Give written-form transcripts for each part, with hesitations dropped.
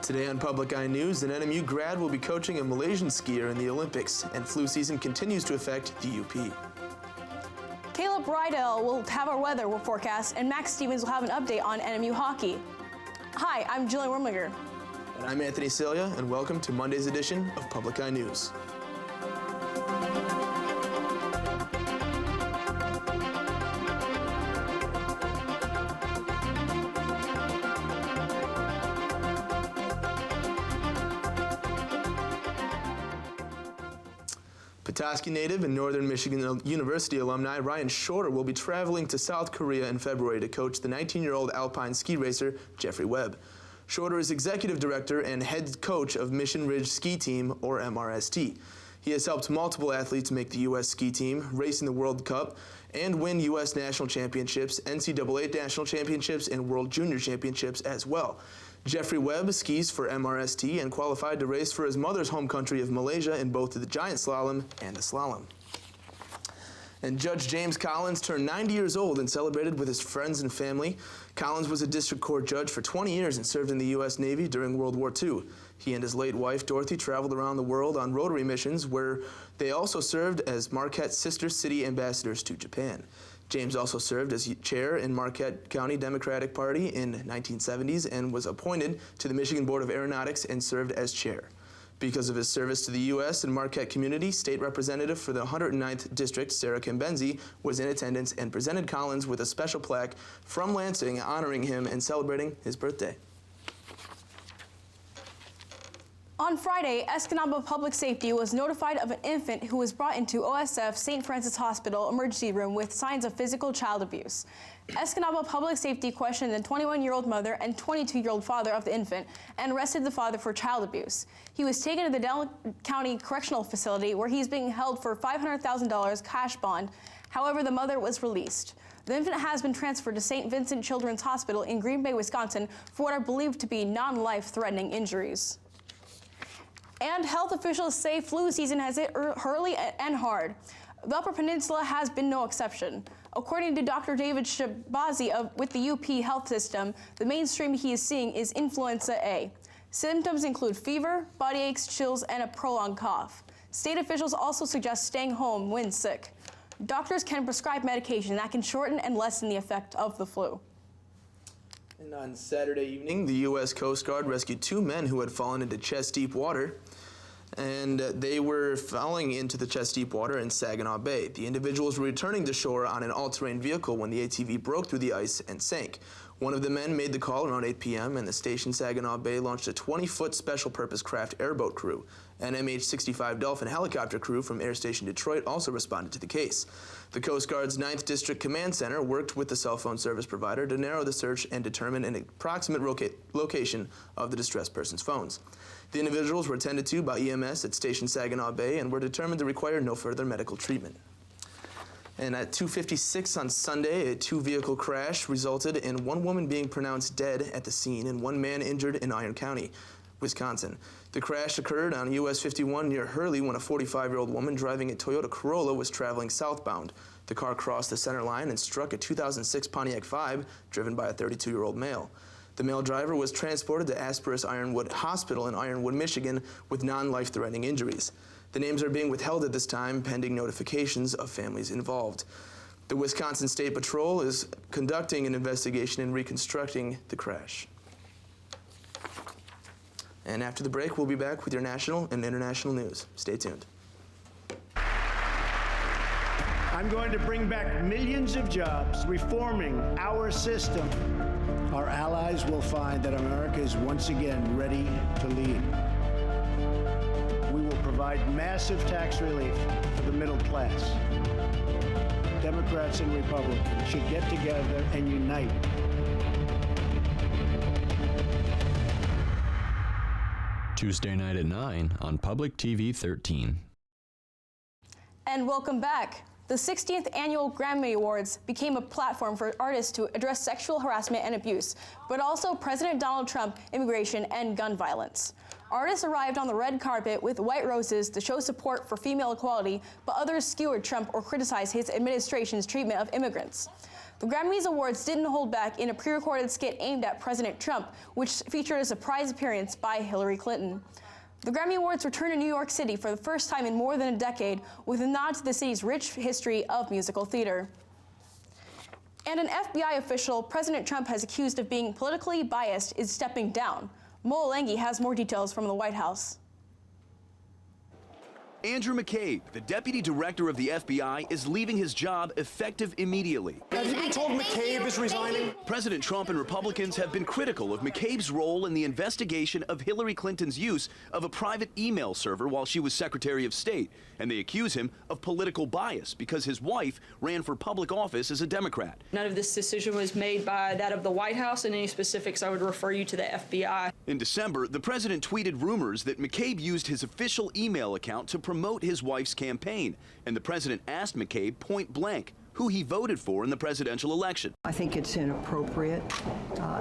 Today on Public Eye News, an NMU grad will be coaching a Malaysian skier in the Olympics, and flu season continues to affect the UP. Caleb Rydell will have our weather forecast, and Max Stevens will have an update on NMU hockey. Hi, I'm Jillian Wormlinger. And I'm Anthony Celia, and welcome to Monday's edition of Public Eye News. Petoskey native and Northern Michigan University alumni Ryan Shorter will be traveling to South Korea in February to coach the 19-year-old alpine ski racer Jeffrey Webb. Shorter is executive director and head coach of Mission Ridge Ski Team, or MRST. He has helped multiple athletes make the U.S. ski team, race in the World Cup, and win U.S. national championships, NCAA national championships, and World Junior championships as well. Jeffrey Webb skis for MRST and qualified to race for his mother's home country of Malaysia in both the giant slalom and the slalom. And Judge James Collins turned 90 years old and celebrated with his friends and family. Collins was a district court judge for 20 years and served in the U.S. Navy during World War II. He and his late wife, Dorothy, traveled around the world on Rotary missions, where they also served as Marquette's sister city ambassadors to Japan. James also served as chair in Marquette County Democratic Party in 1970s and was appointed to the Michigan Board of Aeronautics and served as chair. Because of his service to the U.S. and Marquette community, State Representative for the 109th District, Sarah Kimbenzi, was in attendance and presented Collins with a special plaque from Lansing honoring him and celebrating his birthday. On Friday, Escanaba Public Safety was notified of an infant who was brought into OSF St. Francis Hospital emergency room with signs of physical child abuse. Escanaba Public Safety questioned the 21-year-old mother and 22-year-old father of the infant and arrested the father for child abuse. He was taken to the Delaware County Correctional Facility where he's being held for $500,000 cash bond. However, the mother was released. The infant has been transferred to St. Vincent Children's Hospital in Green Bay, Wisconsin for what are believed to be non-life-threatening injuries. And health officials say flu season has hit early and hard. The Upper Peninsula has been no exception. According to Dr. David Shabazi with the UP Health System, the mainstream he is seeing is influenza A. Symptoms include fever, body aches, chills, and a prolonged cough. State officials also suggest staying home when sick. Doctors can prescribe medication that can shorten and lessen the effect of the flu. And on Saturday evening, the U.S. Coast Guard rescued two men who had fallen into chest-deep water, and they were falling into the chest-deep water in Saginaw Bay. The individuals were returning to shore on an all-terrain vehicle when the ATV broke through the ice and sank. One of the men made the call around 8 p.m., and the station Saginaw Bay launched a 20-foot special-purpose craft airboat crew. An MH-65 Dolphin helicopter crew from Air Station Detroit also responded to the case. The Coast Guard's 9th District Command Center worked with the cell phone service provider to narrow the search and determine an approximate location of the distressed person's phones. The individuals were attended to by EMS at Station Saginaw Bay and were determined to require no further medical treatment. And at 2:56 on Sunday, a two-vehicle crash resulted in one woman being pronounced dead at the scene and one man injured in Iron County, Wisconsin. The crash occurred on US 51 near Hurley when a 45-year-old woman driving a Toyota Corolla was traveling southbound. The car crossed the center line and struck a 2006 Pontiac Vibe driven by a 32-year-old male. The male driver was transported to Asperus Ironwood Hospital in Ironwood, Michigan with non-life-threatening injuries. The names are being withheld at this time pending notifications of families involved. The Wisconsin State Patrol is conducting an investigation and reconstructing the crash. And after the break, we'll be back with your national and international news. Stay tuned. I'm going to bring back millions of jobs, reforming our system. Our allies will find that America is once again ready to lead. We will provide massive tax relief for the middle class. Democrats and Republicans should get together and unite. Tuesday night at 9 on Public TV 13. And welcome back. The 16th Annual Grammy Awards became a platform for artists to address sexual harassment and abuse, but also President Donald Trump, immigration, and gun violence. Artists arrived on the red carpet with white roses to show support for female equality, but others skewered Trump or criticized his administration's treatment of immigrants. The Grammys Awards didn't hold back in a pre-recorded skit aimed at President Trump, which featured a surprise appearance by Hillary Clinton. The Grammy Awards return to New York City for the first time in more than a decade, with a nod to the city's rich history of musical theater. And an FBI official President Trump has accused of being politically biased is stepping down. Mo Olengi has more details from the White House. Andrew McCabe, the deputy director of the FBI, is leaving his job effective immediately. Have you been told McCabe is resigning? President Trump and Republicans have been critical of McCabe's role in the investigation of Hillary Clinton's use of a private email server while she was Secretary of State, and they accuse him of political bias because his wife ran for public office as a Democrat. None of this decision was made by that of the White House, and any specifics I would refer you to the FBI. In December, the president tweeted rumors that McCabe used his official email account to promote his wife's campaign, and the president asked McCabe point blank who he voted for in the presidential election. I think it's inappropriate.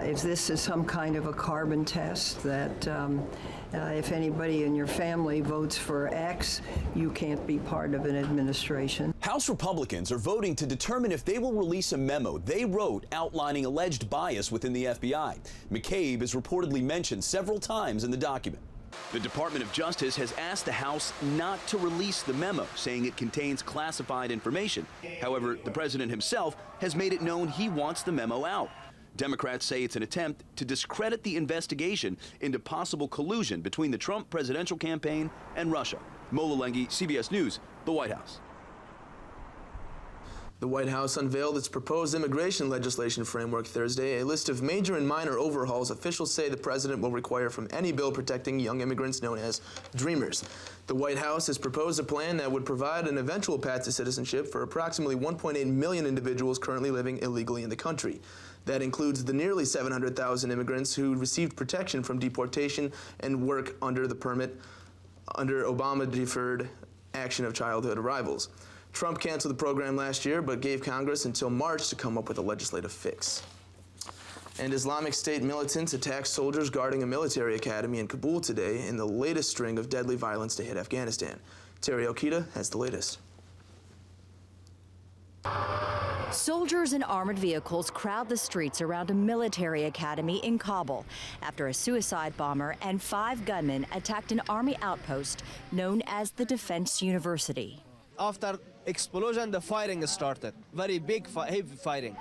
If this is some kind of a carbon test that if anybody in your family votes for X, you can't be part of an administration. House Republicans are voting to determine if they will release a memo they wrote outlining alleged bias within the FBI. McCabe is reportedly mentioned several times in the document. The Department of Justice has asked the House not to release the memo, saying it contains classified information. However, the president himself has made it known he wants the memo out. Democrats say it's an attempt to discredit the investigation into possible collusion between the Trump presidential campaign and Russia. Mo Olengi, CBS News, the White House. The White House unveiled its proposed immigration legislation framework Thursday, a list of major and minor overhauls officials say the president will require from any bill protecting young immigrants known as Dreamers. The White House has proposed a plan that would provide an eventual path to citizenship for approximately 1.8 million individuals currently living illegally in the country. That includes the nearly 700,000 immigrants who received protection from deportation and work under the permit under Obama Deferred Action of Childhood Arrivals. Trump canceled the program last year, but gave Congress until March to come up with a legislative fix. And Islamic State militants attacked soldiers guarding a military academy in Kabul today in the latest string of deadly violence to hit Afghanistan. Terry Okita has the latest. Soldiers in armored vehicles crowd the streets around a military academy in Kabul after a suicide bomber and 5 gunmen attacked an army outpost known as the Defense University. After explosion, the fighting started. Very big, heavy fighting.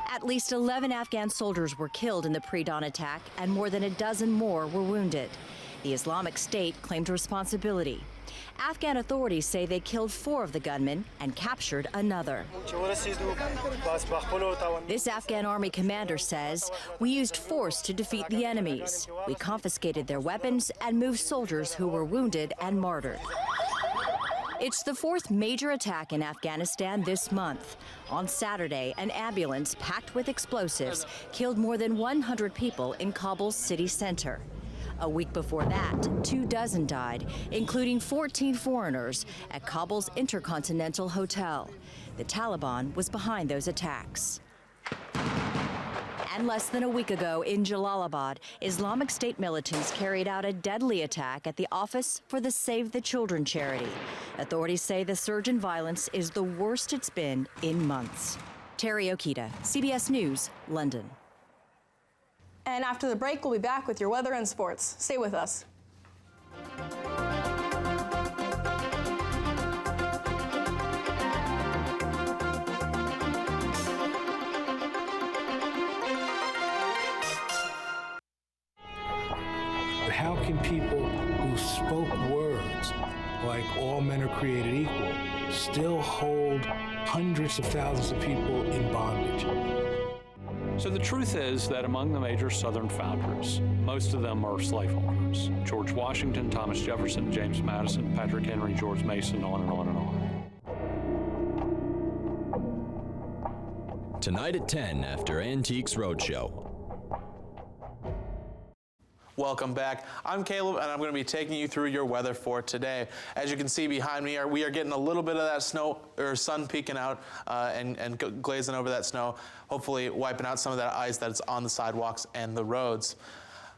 At least 11 Afghan soldiers were killed in the pre-dawn attack, and more than a dozen more were wounded. The Islamic State claimed responsibility. Afghan authorities say they killed 4 of the gunmen and captured another. This Afghan army commander says, "We used force to defeat the enemies. We confiscated their weapons and moved soldiers who were wounded and martyred." It's the 4th major attack in Afghanistan this month. On Saturday, an ambulance packed with explosives killed more than 100 people in Kabul's city center. A week before that, 24 died, including 14 foreigners, at Kabul's Intercontinental Hotel. The Taliban was behind those attacks. And less than a week ago in Jalalabad, Islamic State militants carried out a deadly attack at the Office for the Save the Children charity. Authorities say the surge in violence is the worst it's been in months. Terry Okita, CBS News, London. And after the break, we'll be back with your weather and sports. Stay with us. How can people who spoke words like all men are created equal still hold hundreds of thousands of people in bondage? So the truth is that among the major Southern founders, most of them are slaveholders. George Washington, Thomas Jefferson, James Madison, Patrick Henry, George Mason, on and on and on. Tonight at 10 after Antiques Roadshow. Welcome back. I'm Caleb, and I'm going to be taking you through your weather for today. As you can see behind me, we are getting a little bit of that snow or sun peeking out and glazing over that snow, hopefully wiping out some of that ice that's on the sidewalks and the roads.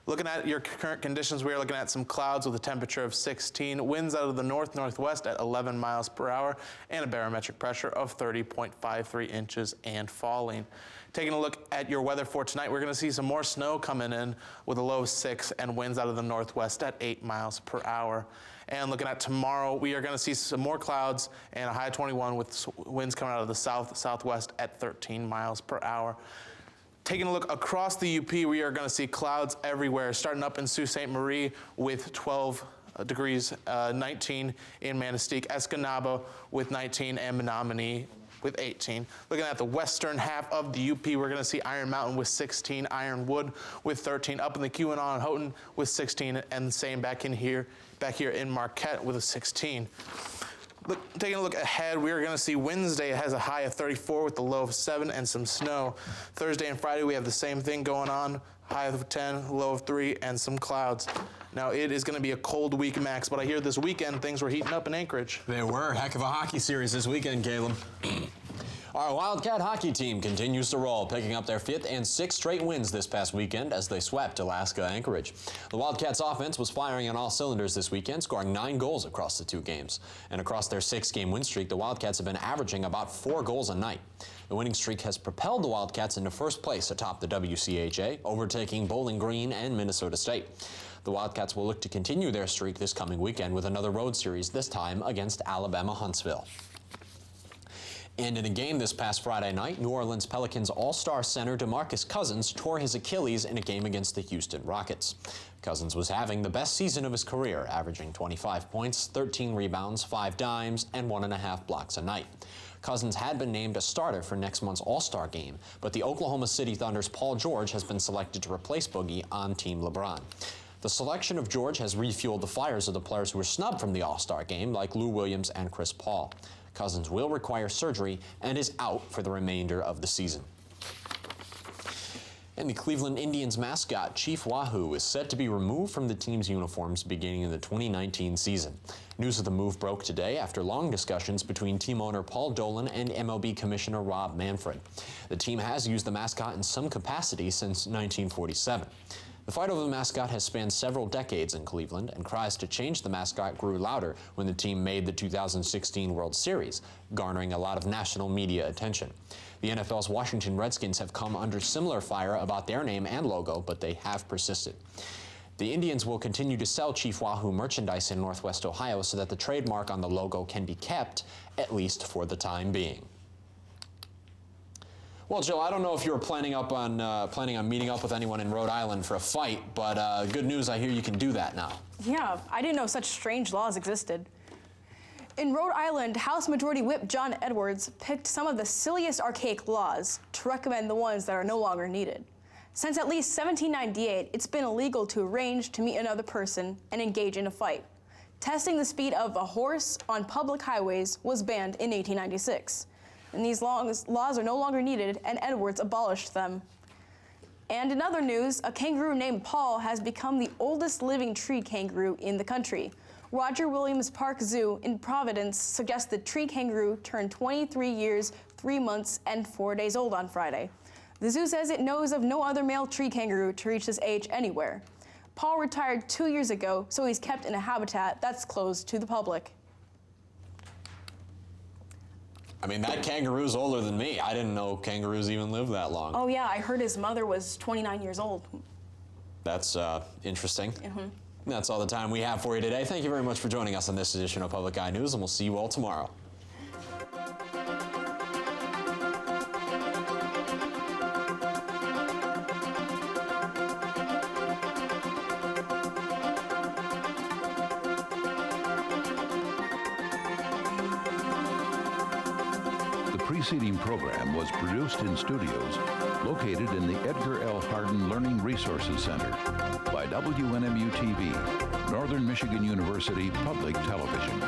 Looking at your current conditions, we are looking at some clouds with a temperature of 16, winds out of the north-northwest at 11 miles per hour, and a barometric pressure of 30.53 inches and falling. Taking a look at your weather for tonight, we're going to see some more snow coming in with a low of 6 and winds out of the northwest at 8 miles per hour. And looking at tomorrow, we are going to see some more clouds and a high of 21 with winds coming out of the south-southwest at 13 miles per hour. Taking a look across the UP, we are going to see clouds everywhere, starting up in Sault Ste. Marie with 12 degrees, 19 in Manistee, Escanaba with 19, and Menominee with 18. Looking at the western half of the UP, we're going to see Iron Mountain with 16, Ironwood with 13, up in the Keweenaw and Houghton with 16, and the same back here in Marquette with a 16. Taking a look ahead, we are going to see Wednesday has a high of 34 with a low of 7 and some snow. Thursday and Friday, we have the same thing going on, high of 10, low of 3, and some clouds. Now, it is going to be a cold week, Max, but I hear this weekend things were heating up in Anchorage. They were. Heck of a hockey series this weekend, Caleb. Our Wildcat hockey team continues to roll, picking up their 5th and 6th straight wins this past weekend as they swept Alaska Anchorage. The Wildcats offense was firing on all cylinders this weekend, scoring 9 goals across the 2 games. And across their 6-game win streak, the Wildcats have been averaging about 4 goals a night. The winning streak has propelled the Wildcats into first place atop the WCHA, overtaking Bowling Green and Minnesota State. The Wildcats will look to continue their streak this coming weekend with another road series, this time against Alabama Huntsville. And in a game this past Friday night, New Orleans Pelicans All-Star center DeMarcus Cousins tore his Achilles in a game against the Houston Rockets. Cousins was having the best season of his career, averaging 25 points, 13 rebounds, 5 dimes, and 1.5 blocks a night. Cousins had been named a starter for next month's All-Star game, but the Oklahoma City Thunder's Paul George has been selected to replace Boogie on Team LeBron. The selection of George has refueled the fires of the players who were snubbed from the All-Star game, like Lou Williams and Chris Paul. Cousins will require surgery and is out for the remainder of the season. And the Cleveland Indians mascot, Chief Wahoo, is set to be removed from the team's uniforms beginning in the 2019 season. News of the move broke today after long discussions between team owner Paul Dolan and MLB Commissioner Rob Manfred. The team has used the mascot in some capacity since 1947. The fight over the mascot has spanned several decades in Cleveland, and cries to change the mascot grew louder when the team made the 2016 World Series, garnering a lot of national media attention. The NFL's Washington Redskins have come under similar fire about their name and logo, but they have persisted. The Indians will continue to sell Chief Wahoo merchandise in Northwest Ohio so that the trademark on the logo can be kept, at least for the time being. Well, Jill, I don't know if you were planning on meeting up with anyone in Rhode Island for a fight, but good news, I hear you can do that now. Yeah, I didn't know such strange laws existed. In Rhode Island, House Majority Whip John Edwards picked some of the silliest archaic laws to recommend the ones that are no longer needed. Since at least 1798, it's been illegal to arrange to meet another person and engage in a fight. Testing the speed of a horse on public highways was banned in 1896. And these laws are no longer needed, and Edwards abolished them. And in other news, a kangaroo named Paul has become the oldest living tree kangaroo in the country. Roger Williams Park Zoo in Providence suggests the tree kangaroo turned 23 years, 3 months, and 4 days old on Friday. The zoo says it knows of no other male tree kangaroo to reach this age anywhere. Paul retired 2 years ago, so he's kept in a habitat that's closed to the public. I mean, that kangaroo's older than me. I didn't know kangaroos even live that long. Oh yeah, I heard his mother was 29 years old. That's interesting. Mm-hmm. That's all the time we have for you today. Thank you very much for joining us on this edition of Public Eye News, and we'll see you all tomorrow. The preceding program was produced in studios located in the Edgar L. Hardin Learning Resources Center by WNMU-TV, Northern Michigan University Public Television.